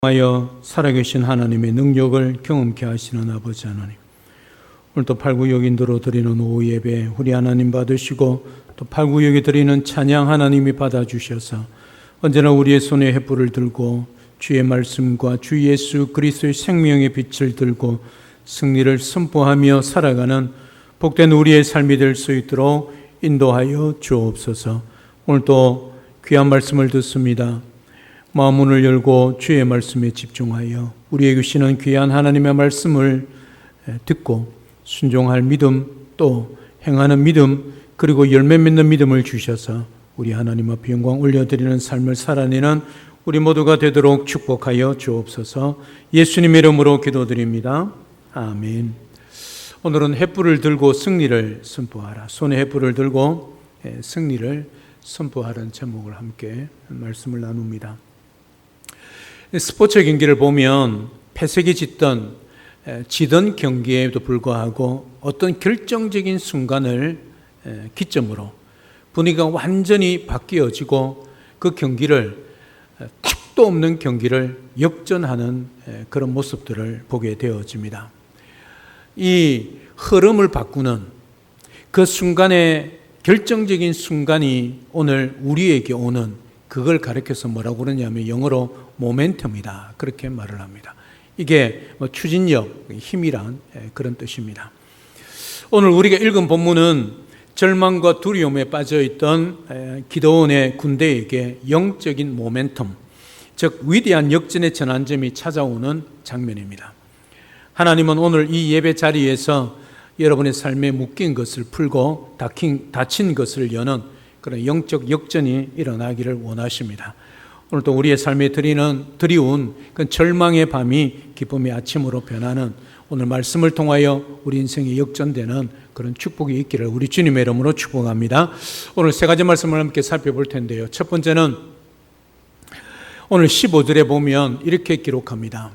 하여 살아계신 하나님의 능력을 경험케 하시는 아버지 하나님, 오늘도 팔구역인도로 드리는 오후 예배 우리 하나님 받으시고 또 팔구역에 드리는 찬양 하나님이 받아주셔서 언제나 우리의 손에 횃불을 들고 주의 말씀과 주 예수 그리스도의 생명의 빛을 들고 승리를 선포하며 살아가는 복된 우리의 삶이 될 수 있도록 인도하여 주옵소서. 오늘도 귀한 말씀을 듣습니다. 마음 문을 열고 주의 말씀에 집중하여 우리에게 주시는 귀한 하나님의 말씀을 듣고 순종할 믿음, 또 행하는 믿음, 그리고 열매 맺는 믿음을 주셔서 우리 하나님 앞에 영광 올려드리는 삶을 살아내는 우리 모두가 되도록 축복하여 주옵소서. 예수님의 이름으로 기도드립니다. 아멘. 오늘은 횃불을 들고 승리를 선포하라. 손에 횃불을 들고 승리를 선포하라는 제목을 함께 말씀을 나눕니다. 스포츠 경기를 보면 패색이 지던 경기에도 불구하고 어떤 결정적인 순간을 기점으로 분위기가 완전히 바뀌어지고 그 경기를 탁도 없는 경기를 역전하는 그런 모습들을 보게 되어집니다. 이 흐름을 바꾸는 그 순간의 결정적인 순간이 오늘 우리에게 오는, 그걸 가리켜서 뭐라고 그러냐면 영어로 모멘텀이다, 그렇게 말을 합니다. 이게 추진력, 힘이란 그런 뜻입니다. 오늘 우리가 읽은 본문은 절망과 두려움에 빠져있던 기드온의 군대에게 영적인 모멘텀, 즉 위대한 역전의 전환점이 찾아오는 장면입니다. 하나님은 오늘 이 예배 자리에서 여러분의 삶에 묶인 것을 풀고 닫힌 것을 여는 그런 영적 역전이 일어나기를 원하십니다. 오늘도 우리의 삶에 드리운 그 절망의 밤이 기쁨의 아침으로 변하는, 오늘 말씀을 통하여 우리 인생이 역전되는 그런 축복이 있기를 우리 주님의 이름으로 축복합니다. 오늘 세 가지 말씀을 함께 살펴볼 텐데요. 첫 번째는 오늘 15절에 보면 이렇게 기록합니다.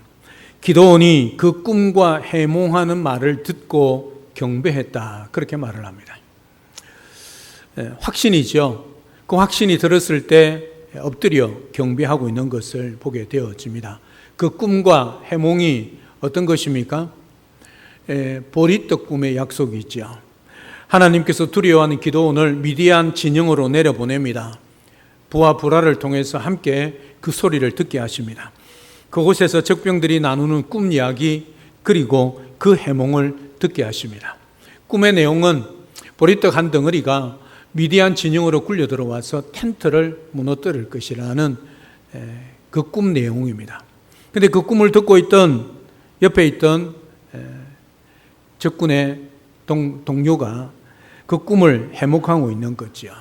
기드온이 그 꿈과 해몽하는 말을 듣고 경배했다, 그렇게 말을 합니다. 확신이죠. 그 확신이 들었을 때 엎드려 경배하고 있는 것을 보게 되어집니다. 그 꿈과 해몽이 어떤 것입니까? 보리떡 꿈의 약속이 있죠. 하나님께서 두려워하는 기드온을 미디안 진영으로 내려보냅니다. 부하 부라를 통해서 함께 그 소리를 듣게 하십니다. 그곳에서 적병들이 나누는 꿈 이야기, 그리고 그 해몽을 듣게 하십니다. 꿈의 내용은 보리떡 한 덩어리가 미디안 진영으로 굴려 들어와서 텐트를 무너뜨릴 것이라는 그 꿈 내용입니다. 그런데 그 꿈을 듣고 있던 옆에 있던 적군의 동료가 그 꿈을 해몽하고 있는 거죠.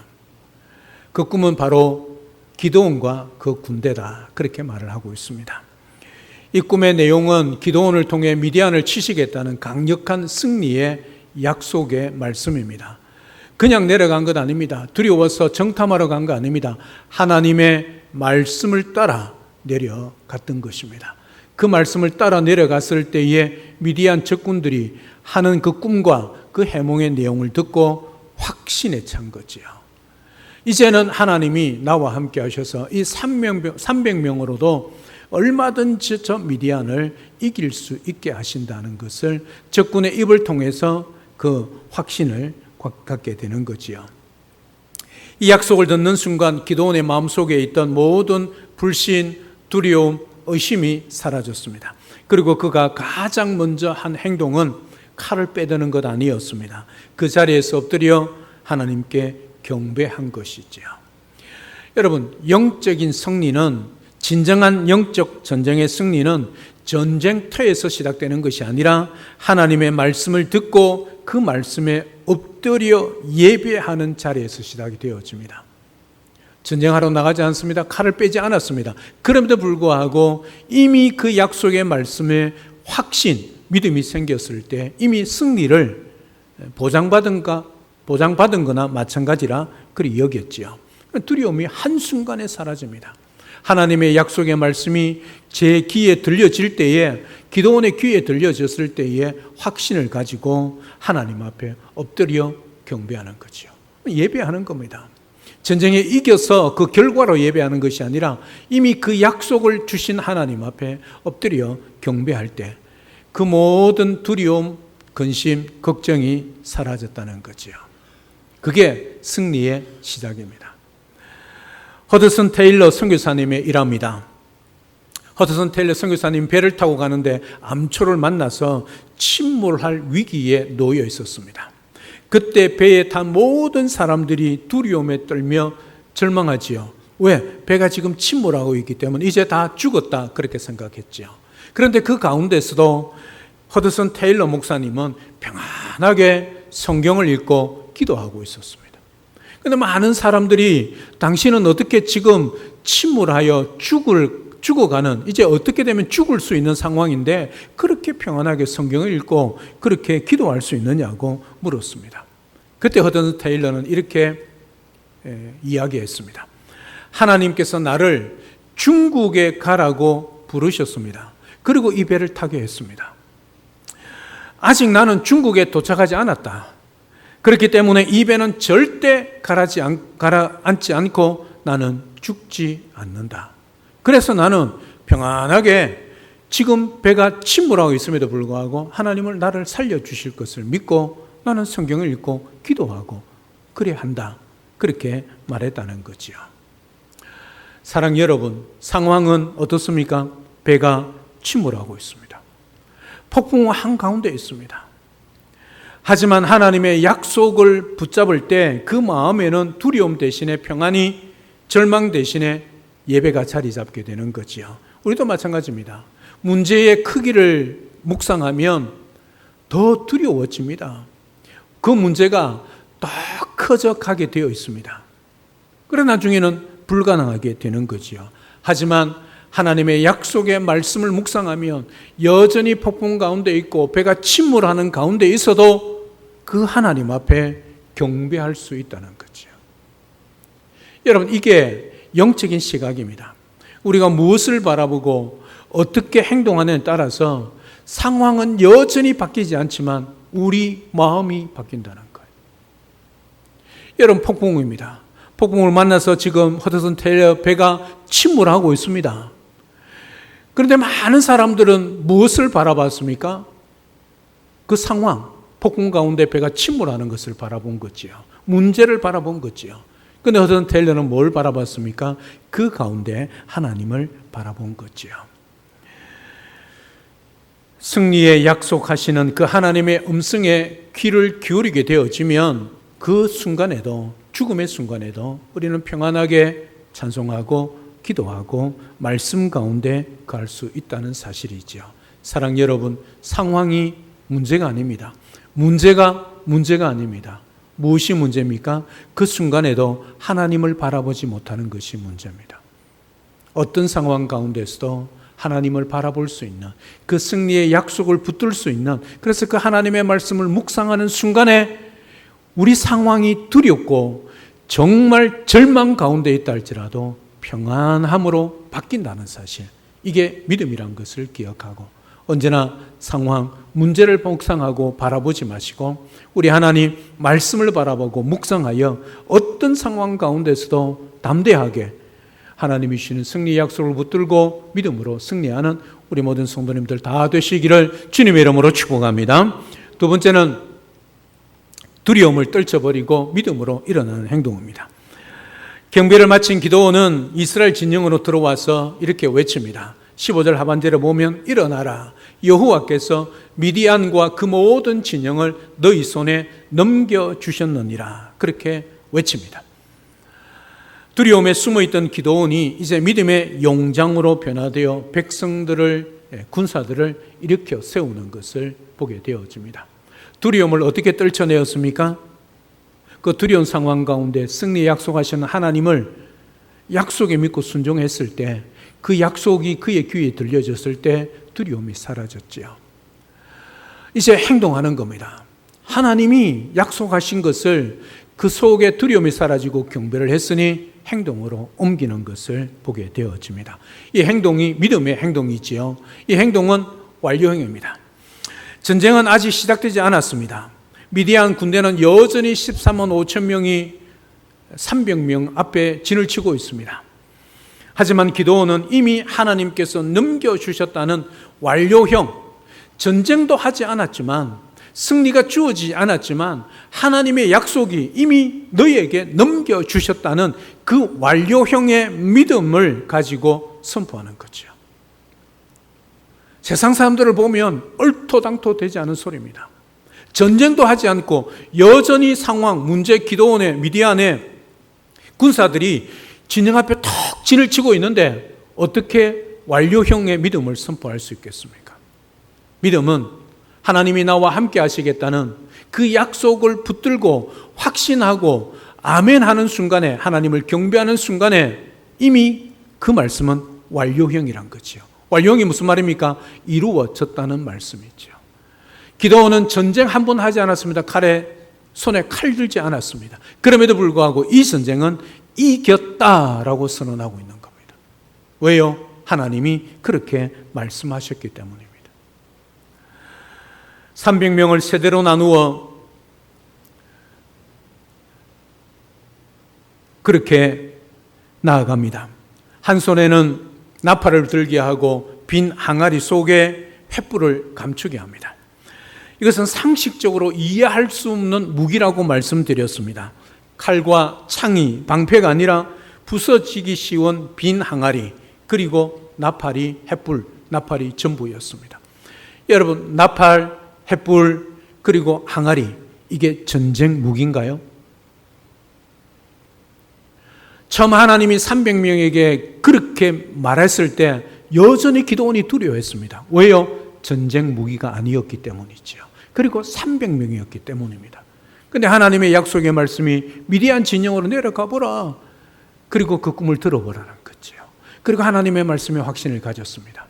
그 꿈은 바로 기드온과 그 군대다, 그렇게 말을 하고 있습니다. 이 꿈의 내용은 기드온을 통해 미디안을 치시겠다는 강력한 승리의 약속의 말씀입니다. 그냥 내려간 것 아닙니다. 두려워서 정탐하러 간 거 아닙니다. 하나님의 말씀을 따라 내려갔던 것입니다. 그 말씀을 따라 내려갔을 때에 미디안 적군들이 하는 그 꿈과 그 해몽의 내용을 듣고 확신에 찬 거지요. 이제는 하나님이 나와 함께 하셔서 이 300명으로도 얼마든지 저 미디안을 이길 수 있게 하신다는 것을 적군의 입을 통해서 그 확신을 갖게 되는 거지요. 이 약속을 듣는 순간 기드온의 마음속에 있던 모든 불신, 두려움, 의심이 사라졌습니다. 그리고 그가 가장 먼저 한 행동은 칼을 빼드는 것 아니었습니다. 그 자리에서 엎드려 하나님께 경배한 것이지요. 여러분, 영적인 승리는, 진정한 영적 전쟁의 승리는 전쟁터에서 시작되는 것이 아니라 하나님의 말씀을 듣고 그 말씀에 엎드려 예배하는 자리에서 시작이 되어집니다. 전쟁하러 나가지 않습니다. 칼을 빼지 않았습니다. 그럼에도 불구하고 이미 그 약속의 말씀에 확신, 믿음이 생겼을 때 이미 승리를 보장받은 거나 마찬가지라 그리 여겼지요. 두려움이 한순간에 사라집니다. 하나님의 약속의 말씀이 제 귀에 들려질 때에, 기드온의 귀에 들려졌을 때에 확신을 가지고 하나님 앞에 엎드려 경배하는 거죠. 예배하는 겁니다. 전쟁에 이겨서 그 결과로 예배하는 것이 아니라 이미 그 약속을 주신 하나님 앞에 엎드려 경배할 때 그 모든 두려움, 근심, 걱정이 사라졌다는 거지요. 그게 승리의 시작입니다. 허드슨 테일러 선교사님의 일화입니다. 허드슨 테일러 선교사님 배를 타고 가는데 암초를 만나서 침몰할 위기에 놓여 있었습니다. 그때 배에 탄 모든 사람들이 두려움에 떨며 절망하지요. 왜? 배가 지금 침몰하고 있기 때문에 이제 다 죽었다 그렇게 생각했지요. 그런데 그 가운데서도 허드슨 테일러 목사님은 평안하게 성경을 읽고 기도하고 있었습니다. 그런데 많은 사람들이 당신은 어떻게 지금 침몰하여 죽어가는, 이제 어떻게 되면 죽을 수 있는 상황인데 그렇게 평안하게 성경을 읽고 그렇게 기도할 수 있느냐고 물었습니다. 그때 허드슨 테일러는 이렇게 이야기했습니다. 하나님께서 나를 중국에 가라고 부르셨습니다. 그리고 이 배를 타게 했습니다. 아직 나는 중국에 도착하지 않았다. 그렇기 때문에 이 배는 절대 가라앉지 않고 나는 죽지 않는다. 그래서 나는 평안하게 지금 배가 침몰하고 있음에도 불구하고 하나님을 나를 살려주실 것을 믿고 나는 성경을 읽고 기도하고 그래야 한다. 그렇게 말했다는 거지요. 사랑 여러분, 상황은 어떻습니까? 배가 침몰하고 있습니다. 폭풍 한가운데 있습니다. 하지만 하나님의 약속을 붙잡을 때 그 마음에는 두려움 대신에 평안이, 절망 대신에 예배가 자리 잡게 되는 거지요. 우리도 마찬가지입니다. 문제의 크기를 묵상하면 더 두려워집니다. 그 문제가 더 커져 가게 되어 있습니다. 그러나 나중에는 불가능하게 되는 거지요. 하지만 하나님의 약속의 말씀을 묵상하면 여전히 폭풍 가운데 있고 배가 침몰하는 가운데 있어도 그 하나님 앞에 경배할 수 있다는 거죠. 여러분, 이게 영적인 시각입니다. 우리가 무엇을 바라보고 어떻게 행동하느냐에 따라서 상황은 여전히 바뀌지 않지만 우리 마음이 바뀐다는 거예요. 여러분, 폭풍우입니다. 폭풍을 만나서 지금 허드슨 테일러 배가 침몰하고 있습니다. 그런데 많은 사람들은 무엇을 바라봤습니까? 그 상황, 폭풍 가운데 배가 침몰하는 것을 바라본 거지요. 문제를 바라본 거지요. 그런데 허드슨 테일러는 뭘 바라봤습니까? 그 가운데 하나님을 바라본 거지요. 승리에 약속하시는 그 하나님의 음성에 귀를 기울이게 되어지면 그 순간에도, 죽음의 순간에도 우리는 평안하게 찬송하고 기도하고 말씀 가운데 갈 수 있다는 사실이지요. 사랑 여러분, 상황이 문제가 아닙니다. 문제가 아닙니다. 무엇이 문제입니까? 그 순간에도 하나님을 바라보지 못하는 것이 문제입니다. 어떤 상황 가운데서도 하나님을 바라볼 수 있는, 그 승리의 약속을 붙들 수 있는, 그래서 그 하나님의 말씀을 묵상하는 순간에 우리 상황이 두렵고 정말 절망 가운데 있다 할지라도 평안함으로 바뀐다는 사실, 이게 믿음이란 것을 기억하고 언제나 상황, 문제를 묵상하고 바라보지 마시고 우리 하나님 말씀을 바라보고 묵상하여 어떤 상황 가운데서도 담대하게 하나님이 주시는 승리의 약속을 붙들고 믿음으로 승리하는 우리 모든 성도님들 다 되시기를 주님의 이름으로 축복합니다. 두 번째는 두려움을 떨쳐버리고 믿음으로 일어나는 행동입니다. 경배를 마친 기드온은 이스라엘 진영으로 들어와서 이렇게 외칩니다. 15절 하반절에 보면 일어나라, 여호와께서 미디안과 그 모든 진영을 너희 손에 넘겨주셨느니라, 그렇게 외칩니다. 두려움에 숨어있던 기드온이 이제 믿음의 용장으로 변화되어 백성들을, 군사들을 일으켜 세우는 것을 보게 되어집니다. 두려움을 어떻게 떨쳐내었습니까? 그 두려운 상황 가운데 승리의 약속하시는 하나님을 약속에 믿고 순종했을 때, 그 약속이 그의 귀에 들려졌을 때 두려움이 사라졌지요. 이제 행동하는 겁니다. 하나님이 약속하신 것을, 그 속에 두려움이 사라지고 경배를 했으니 행동으로 옮기는 것을 보게 되어집니다. 이 행동이 믿음의 행동이지요. 이 행동은 완료형입니다. 전쟁은 아직 시작되지 않았습니다. 미디안 군대는 여전히 13만 5천 명이 300명 앞에 진을 치고 있습니다. 하지만 기드온은 이미 하나님께서 넘겨주셨다는 완료형, 전쟁도 하지 않았지만, 승리가 주어지지 않았지만 하나님의 약속이 이미 너희에게 넘겨주셨다는 그 완료형의 믿음을 가지고 선포하는 거죠. 세상 사람들을 보면 얼토당토 되지 않은 소리입니다. 전쟁도 하지 않고 여전히 상황, 문제, 기드온의 미디안의 군사들이 진영 앞에 턱 진을 치고 있는데 어떻게 완료형의 믿음을 선포할 수 있겠습니까? 믿음은 하나님이 나와 함께 하시겠다는 그 약속을 붙들고 확신하고 아멘하는 순간에, 하나님을 경배하는 순간에 이미 그 말씀은 완료형이란 거죠. 완료형이 무슨 말입니까? 이루어졌다는 말씀이죠. 기드온은 전쟁 한 번 하지 않았습니다. 손에 칼 들지 않았습니다. 그럼에도 불구하고 이 전쟁은 이겼다라고 선언하고 있는 겁니다. 왜요? 하나님이 그렇게 말씀하셨기 때문입니다. 300명을 세대로 나누어 그렇게 나아갑니다. 한 손에는 나팔을 들게 하고 빈 항아리 속에 횃불을 감추게 합니다. 이것은 상식적으로 이해할 수 없는 무기라고 말씀드렸습니다. 칼과 창이 방패가 아니라 부서지기 쉬운 빈 항아리, 그리고 나팔이 나팔이 전부였습니다. 여러분, 나팔, 횃불, 그리고 항아리, 이게 전쟁 무기인가요? 처음 하나님이 300명에게 그렇게 말했을 때 여전히 기드온이 두려워했습니다. 왜요? 전쟁 무기가 아니었기 때문이죠. 그리고 300명이었기 때문입니다. 그런데 하나님의 약속의 말씀이 미디안 진영으로 내려가 보라. 그리고 그 꿈을 들어보라는 거죠. 그리고 하나님의 말씀에 확신을 가졌습니다.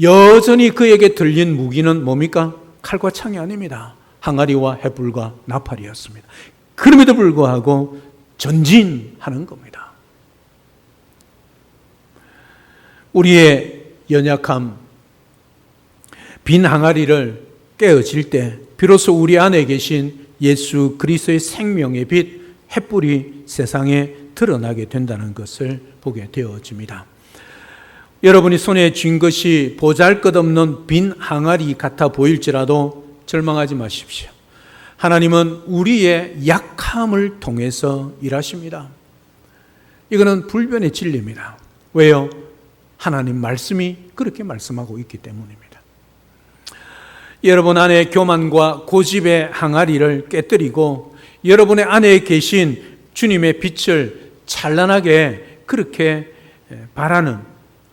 여전히 그에게 들린 무기는 뭡니까? 칼과 창이 아닙니다. 항아리와 횃불과 나팔이었습니다. 그럼에도 불구하고 전진하는 겁니다. 우리의 연약함, 빈 항아리를 깨어질 때 비로소 우리 안에 계신 예수 그리스도의 생명의 빛, 횃불이 세상에 드러나게 된다는 것을 보게 되어집니다. 여러분이 손에 쥔 것이 보잘것없는 빈 항아리 같아 보일지라도 절망하지 마십시오. 하나님은 우리의 약함을 통해서 일하십니다. 이거는 불변의 진리입니다. 왜요? 하나님 말씀이 그렇게 말씀하고 있기 때문입니다. 여러분 안에 교만과 고집의 항아리를 깨뜨리고 여러분의 안에 계신 주님의 빛을 찬란하게 그렇게 바라는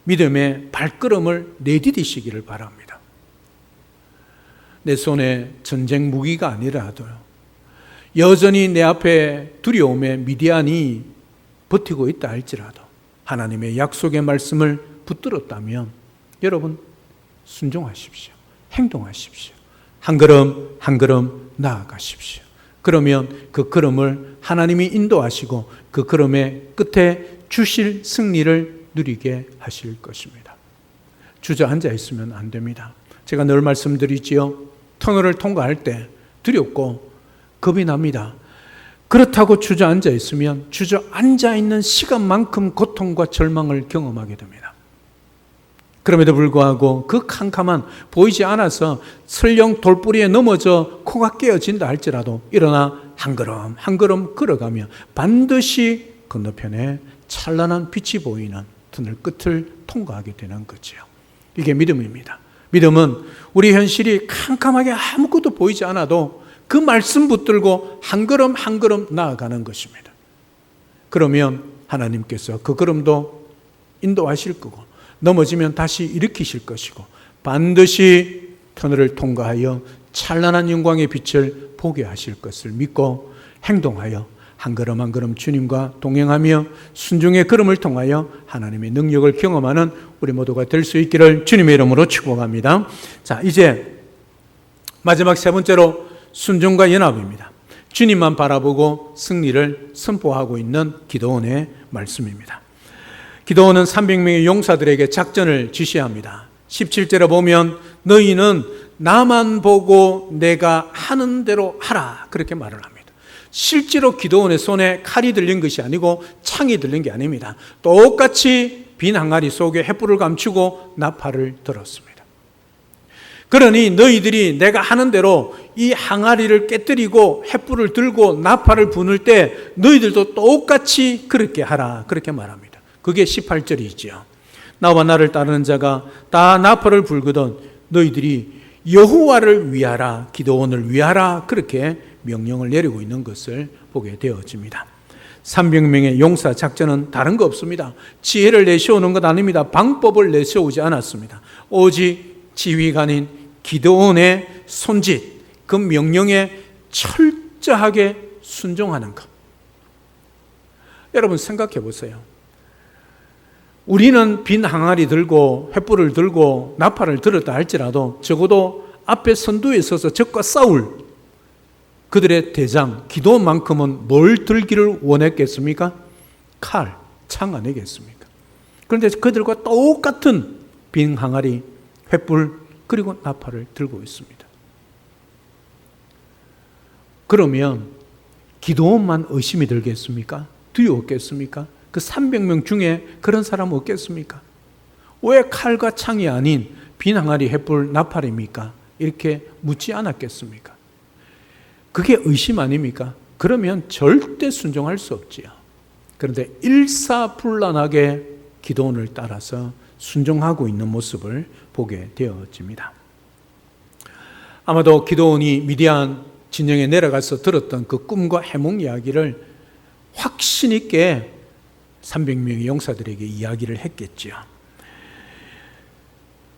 믿음의 발걸음을 내디디시기를 바랍니다. 내 손에 전쟁 무기가 아니라도요, 여전히 내 앞에 두려움의 미디안이 버티고 있다 할지라도 하나님의 약속의 말씀을 붙들었다면 여러분 순종하십시오. 행동하십시오. 한 걸음 한 걸음 나아가십시오. 그러면 그 걸음을 하나님이 인도하시고 그 걸음의 끝에 주실 승리를 누리게 하실 것입니다. 주저앉아 있으면 안 됩니다. 제가 늘 말씀드리지요. 터널을 통과할 때 두렵고 겁이 납니다. 그렇다고 주저앉아 있으면 주저앉아 있는 시간만큼 고통과 절망을 경험하게 됩니다. 그럼에도 불구하고 그 캄캄한 보이지 않아서 설령 돌뿌리에 넘어져 코가 깨어진다 할지라도 일어나 한 걸음 한 걸음 걸어가며 반드시 건너편에 찬란한 빛이 보이는 터널 끝을 통과하게 되는 거죠. 이게 믿음입니다. 믿음은 우리 현실이 캄캄하게 아무것도 보이지 않아도 그 말씀 붙들고 한 걸음 한 걸음 나아가는 것입니다. 그러면 하나님께서 그 걸음도 인도하실 거고 넘어지면 다시 일으키실 것이고 반드시 터널을 통과하여 찬란한 영광의 빛을 보게 하실 것을 믿고 행동하여 한 걸음 한 걸음 주님과 동행하며 순종의 걸음을 통하여 하나님의 능력을 경험하는 우리 모두가 될 수 있기를 주님의 이름으로 축복합니다. 자, 이제 마지막 세 번째로 순종과 연합입니다. 주님만 바라보고 승리를 선포하고 있는 기드온의 말씀입니다. 기드온은 300명의 용사들에게 작전을 지시합니다. 17절에 보면 너희는 나만 보고 내가 하는 대로 하라 그렇게 말을 합니다. 실제로 기드온의 손에 칼이 들린 것이 아니고 창이 들린 게 아닙니다. 똑같이 빈 항아리 속에 횃불을 감추고 나팔을 들었습니다. 그러니 너희들이 내가 하는 대로 이 항아리를 깨뜨리고 횃불을 들고 나팔을 부을 때 너희들도 똑같이 그렇게 하라, 그렇게 말합니다. 그게 18절이지요. 나와 나를 따르는 자가 다 나팔을 불거든 너희들이 여호와를 위하라, 기드온을 위하라, 그렇게 명령을 내리고 있는 것을 보게 되어집니다. 300명의 용사 작전은 다른 거 없습니다. 지혜를 내세우는 것 아닙니다. 방법을 내세우지 않았습니다. 오직 지휘관인 기드온의 손짓, 그 명령에 철저하게 순종하는 것. 여러분 생각해 보세요. 우리는 빈 항아리 들고 횃불을 들고 나팔을 들었다 할지라도 적어도 앞에 선두에 서서 적과 싸울 그들의 대장 기드온만큼은 뭘 들기를 원했겠습니까? 칼, 창 아니겠습니까? 그런데 그들과 똑같은 빈 항아리, 횃불 그리고 나팔을 들고 있습니다. 그러면 기드온만 의심이 들겠습니까? 두려웠겠습니까? 그 300명 중에 그런 사람 없겠습니까? 왜 칼과 창이 아닌 빈 항아리, 횃불, 나팔입니까? 이렇게 묻지 않았겠습니까? 그게 의심 아닙니까? 그러면 절대 순종할 수 없지요. 그런데 일사불란하게 기드온을 따라서 순종하고 있는 모습을 보게 되어집니다. 아마도 기드온이 미디안 진영에 내려가서 들었던 그 꿈과 해몽 이야기를 확신 있게 300명의 용사들에게 이야기를 했겠지요.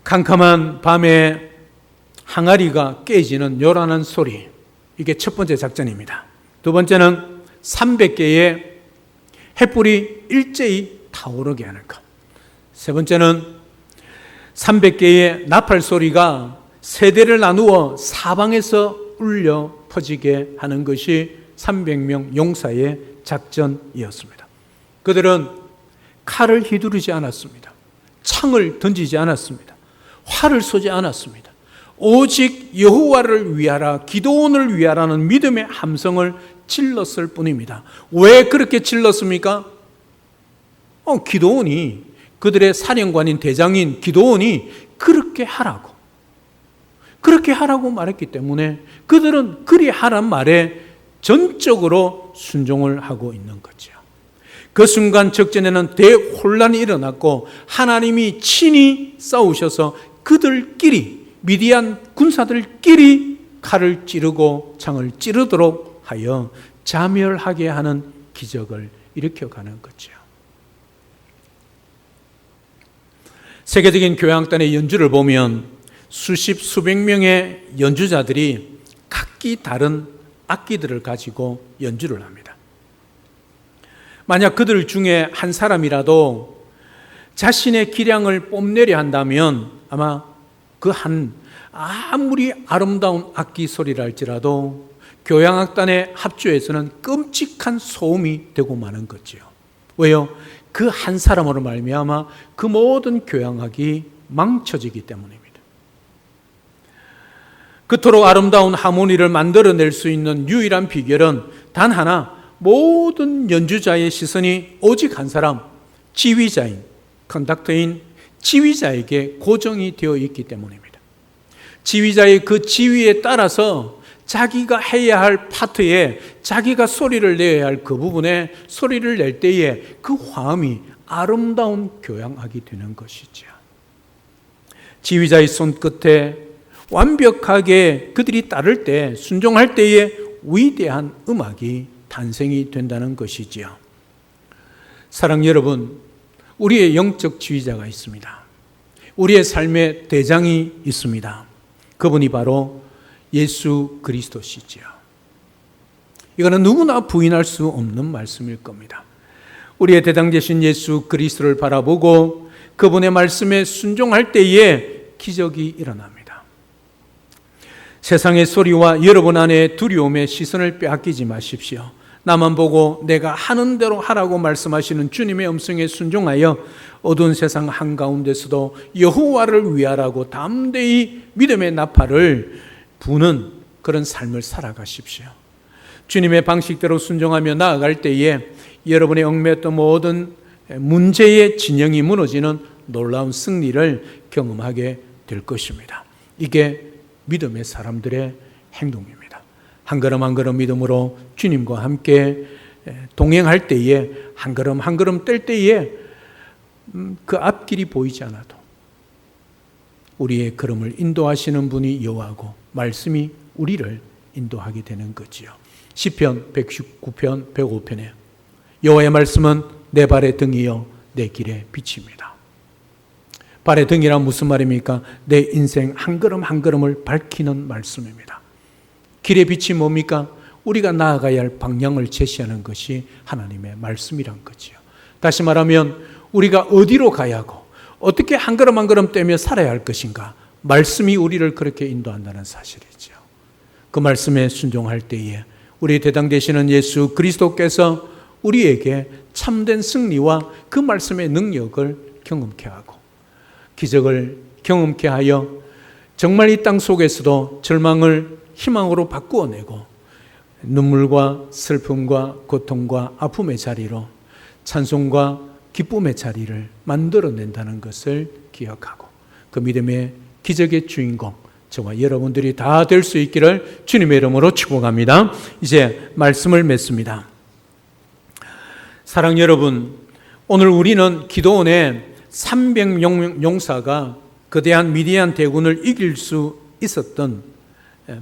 캄캄한 밤에 항아리가 깨지는 요란한 소리, 이게 첫 번째 작전입니다. 두 번째는 300개의 횃불이 일제히 타오르게 하는 것. 세 번째는 300개의 나팔 소리가 세대를 나누어 사방에서 울려 퍼지게 하는 것이 300명 용사의 작전이었습니다. 그들은 칼을 휘두르지 않았습니다. 창을 던지지 않았습니다. 활을 쏘지 않았습니다. 오직 여호와를 위하라, 기드온을 위하라는 믿음의 함성을 질렀을 뿐입니다. 왜 그렇게 질렀습니까? 기드온이, 그들의 사령관인 대장인 기드온이 그렇게 하라고 말했기 때문에 그들은 그리 하란 말에 전적으로 순종을 하고 있는 거죠. 그 순간 적전에는 대혼란이 일어났고 하나님이 친히 싸우셔서 그들끼리, 미디안 군사들끼리 칼을 찌르고 창을 찌르도록 하여 자멸하게 하는 기적을 일으켜가는 거죠. 세계적인 교향단의 연주를 보면 수백 명의 연주자들이 각기 다른 악기들을 가지고 연주를 합니다. 만약 그들 중에 한 사람이라도 자신의 기량을 뽐내려 한다면 아마 아무리 아름다운 악기 소리라 할지라도 교향악단의 합주에서는 끔찍한 소음이 되고 마는 거지요. 왜요? 그 한 사람으로 말미암아 그 모든 교향악이 망쳐지기 때문입니다. 그토록 아름다운 하모니를 만들어낼 수 있는 유일한 비결은 단 하나, 모든 연주자의 시선이 오직 한 사람, 지휘자인, 컨덕터인 지휘자에게 고정이 되어 있기 때문입니다. 지휘자의 그 지휘에 따라서 자기가 해야 할 파트에, 자기가 소리를 내야 할 그 부분에 소리를 낼 때에 그 화음이 아름다운 교향악이 되는 것이죠. 지휘자의 손끝에 완벽하게 그들이 따를 때, 순종할 때에 위대한 음악이 탄생이 된다는 것이지요. 사랑 여러분, 우리의 영적 지휘자가 있습니다. 우리의 삶의 대장이 있습니다. 그분이 바로 예수 그리스도시지요. 이거는 누구나 부인할 수 없는 말씀일 겁니다. 우리의 대장 되신 예수 그리스도를 바라보고 그분의 말씀에 순종할 때에 기적이 일어납니다. 세상의 소리와 여러분 안에 두려움의 시선을 빼앗기지 마십시오. 나만 보고 내가 하는 대로 하라고 말씀하시는 주님의 음성에 순종하여 어두운 세상 한가운데서도 여호와를 위하라고 담대히 믿음의 나팔을 부는 그런 삶을 살아가십시오. 주님의 방식대로 순종하며 나아갈 때에 여러분의 얽매였던 모든 문제의 진영이 무너지는 놀라운 승리를 경험하게 될 것입니다. 이게 믿음의 사람들의 행동입니다. 한 걸음 한 걸음 믿음으로 주님과 함께 동행할 때에 한 걸음 한 걸음 뗄 때에 그 앞길이 보이지 않아도 우리의 걸음을 인도하시는 분이 여호와고 말씀이 우리를 인도하게 되는 거지요. 시편 119편 105편에 여호와의 말씀은 내 발의 등이요 내 길의 빛입니다. 발의 등이란 무슨 말입니까? 내 인생 한 걸음 한 걸음을 밝히는 말씀입니다. 길의 빛이 뭡니까? 우리가 나아가야 할 방향을 제시하는 것이 하나님의 말씀이란 거지요. 다시 말하면 우리가 어디로 가야 하고 어떻게 한 걸음 한 걸음 떼며 살아야 할 것인가? 말씀이 우리를 그렇게 인도한다는 사실이죠. 그 말씀에 순종할 때에 우리 대당 되시는 예수 그리스도께서 우리에게 참된 승리와 그 말씀의 능력을 경험케 하고 기적을 경험케 하여 정말 이 땅 속에서도 절망을 희망으로 바꾸어내고 눈물과 슬픔과 고통과 아픔의 자리로 찬송과 기쁨의 자리를 만들어낸다는 것을 기억하고 그 믿음의 기적의 주인공 저와 여러분들이 다 될 수 있기를 주님의 이름으로 축복합니다. 이제 말씀을 맺습니다. 사랑 여러분, 오늘 우리는 기도원의 300용사가 거대한 미디안 대군을 이길 수 있었던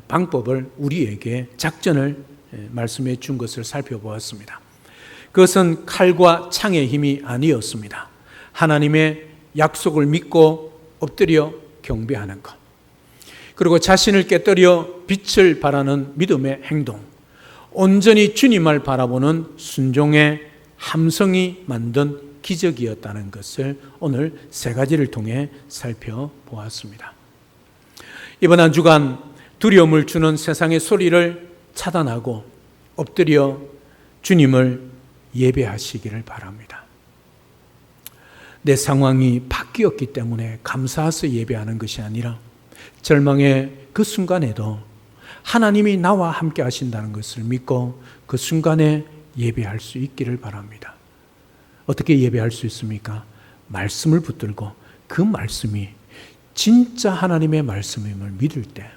방법을 우리에게 작전을 말씀해 준 것을 살펴보았습니다. 그것은 칼과 창의 힘이 아니었습니다. 하나님의 약속을 믿고 엎드려 경배하는 것, 그리고 자신을 깨뜨려 빛을 발하는 믿음의 행동, 온전히 주님을 바라보는 순종의 함성이 만든 기적이었다는 것을 오늘 세 가지를 통해 살펴보았습니다. 이번 한 주간 두려움을 주는 세상의 소리를 차단하고 엎드려 주님을 예배하시기를 바랍니다. 내 상황이 바뀌었기 때문에 감사해서 예배하는 것이 아니라 절망의 그 순간에도 하나님이 나와 함께 하신다는 것을 믿고 그 순간에 예배할 수 있기를 바랍니다. 어떻게 예배할 수 있습니까? 말씀을 붙들고 그 말씀이 진짜 하나님의 말씀임을 믿을 때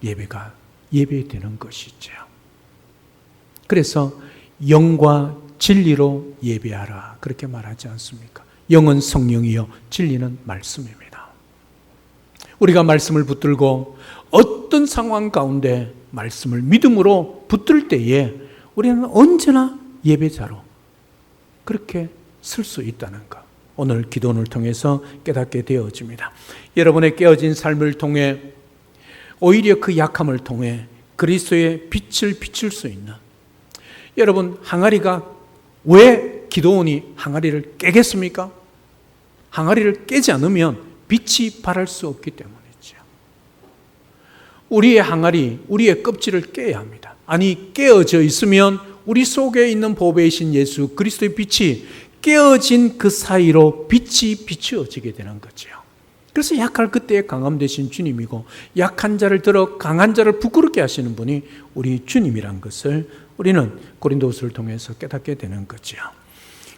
예배가 예배되는 것이죠. 그래서 영과 진리로 예배하라 그렇게 말하지 않습니까? 영은 성령이요 진리는 말씀입니다. 우리가 말씀을 붙들고 어떤 상황 가운데 말씀을 믿음으로 붙들 때에 우리는 언제나 예배자로 그렇게 쓸 수 있다는 것, 오늘 기도를 통해서 깨닫게 되어집니다. 여러분의 깨어진 삶을 통해 오히려 그 약함을 통해 그리스도의 빛을 비출 수 있는, 여러분 항아리가 왜 기도원이 항아리를 깨겠습니까? 항아리를 깨지 않으면 빛이 발할 수 없기 때문이죠. 우리의 항아리, 우리의 껍질을 깨야 합니다. 아니 깨어져 있으면 우리 속에 있는 보배이신 예수 그리스도의 빛이 깨어진 그 사이로 빛이 비추어지게 되는 거죠. 그래서 약할 그때에 강함 되신 주님이고 약한 자를 들어 강한 자를 부끄럽게 하시는 분이 우리 주님이란 것을 우리는 고린도후서를 통해서 깨닫게 되는 거죠.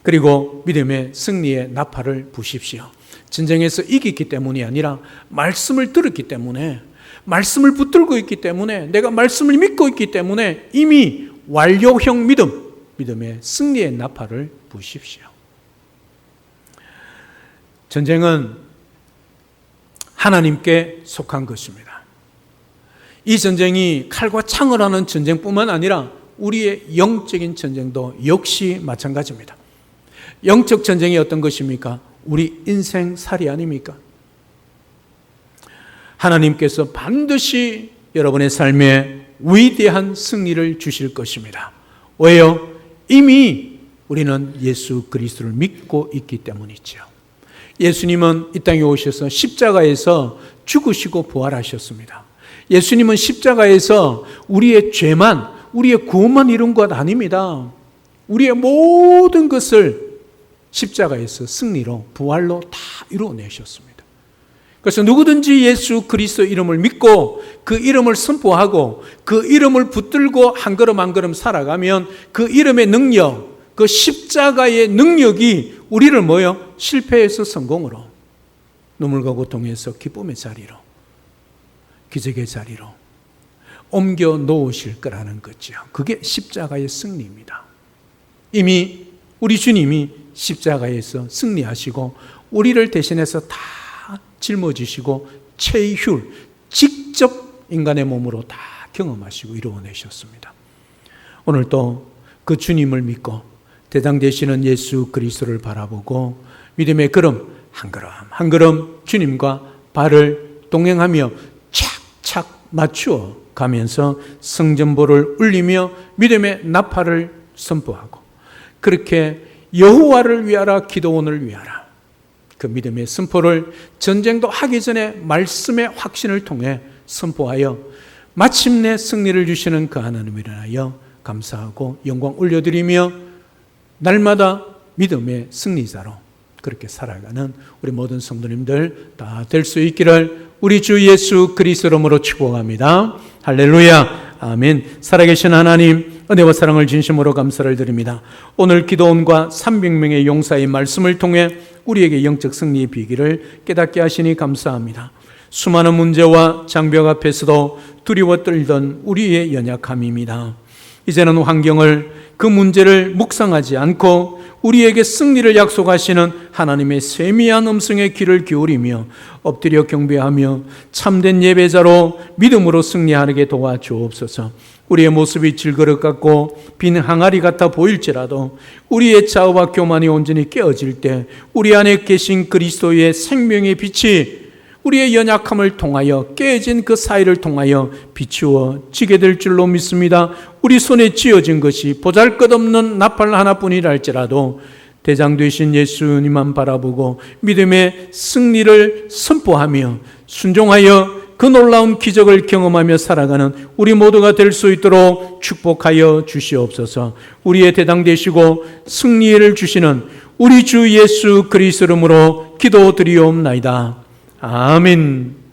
그리고 믿음의 승리의 나팔을 부십시오. 전쟁에서 이기기 때문이 아니라 말씀을 들었기 때문에, 말씀을 붙들고 있기 때문에, 내가 말씀을 믿고 있기 때문에 이미 완료형 믿음, 믿음의 승리의 나팔을 부십시오. 전쟁은 하나님께 속한 것입니다. 이 전쟁이 칼과 창을 하는 전쟁뿐만 아니라 우리의 영적인 전쟁도 역시 마찬가지입니다. 영적 전쟁이 어떤 것입니까? 우리 인생살이 아닙니까? 하나님께서 반드시 여러분의 삶에 위대한 승리를 주실 것입니다. 왜요? 이미 우리는 예수 그리스도를 믿고 있기 때문이죠. 예수님은 이 땅에 오셔서 십자가에서 죽으시고 부활하셨습니다. 예수님은 십자가에서 우리의 죄만, 우리의 구원만 이룬 것 아닙니다. 우리의 모든 것을 십자가에서 승리로, 부활로 다 이루어내셨습니다. 그래서 누구든지 예수 그리스도 이름을 믿고 그 이름을 선포하고 그 이름을 붙들고 한 걸음 한 걸음 살아가면 그 이름의 능력, 그 십자가의 능력이 우리를 뭐요? 실패에서 성공으로, 눈물과 고통에서 기쁨의 자리로, 기적의 자리로 옮겨 놓으실 거라는 거죠. 그게 십자가의 승리입니다. 이미 우리 주님이 십자가에서 승리하시고 우리를 대신해서 다 짊어지시고 체휴, 직접 인간의 몸으로 다 경험하시고 이루어내셨습니다. 오늘 또 그 주님을 믿고 대장 되시는 예수 그리스도를 바라보고 믿음의 걸음 한 걸음 한 걸음 주님과 발을 동행하며 착착 맞추어 가면서 성전보를 울리며 믿음의 나팔을 선포하고 그렇게 여호와를 위하라 기도원을 위하라 그 믿음의 선포를 전쟁도 하기 전에 말씀의 확신을 통해 선포하여 마침내 승리를 주시는 그 하나님을 인하여 감사하고 영광 올려드리며 날마다 믿음의 승리자로 그렇게 살아가는 우리 모든 성도님들 다 될 수 있기를 우리 주 예수 그리스도 이름으로 축복합니다. 할렐루야. 아멘. 살아계신 하나님 은혜와 사랑을 진심으로 감사를 드립니다. 오늘 기도원과 300명의 용사의 말씀을 통해 우리에게 영적 승리의 비기를 깨닫게 하시니 감사합니다. 수많은 문제와 장벽 앞에서도 두려워 떨던 우리의 연약함입니다. 이제는 환경을 그 문제를 묵상하지 않고 우리에게 승리를 약속하시는 하나님의 세미한 음성에 귀를 기울이며 엎드려 경배하며 참된 예배자로 믿음으로 승리하게 도와주옵소서. 우리의 모습이 질그릇 같고 빈 항아리 같아 보일지라도 우리의 자아와 교만이 온전히 깨어질 때 우리 안에 계신 그리스도의 생명의 빛이 우리의 연약함을 통하여 깨진 그 사이를 통하여 비추어지게 될 줄로 믿습니다. 우리 손에 쥐어진 것이 보잘것없는 나팔 하나뿐이라 할지라도 대장 되신 예수님만 바라보고 믿음의 승리를 선포하며 순종하여 그 놀라운 기적을 경험하며 살아가는 우리 모두가 될 수 있도록 축복하여 주시옵소서. 우리의 대장 되시고 승리를 주시는 우리 주 예수 그리스도 이름으로 기도드리옵나이다. 아멘.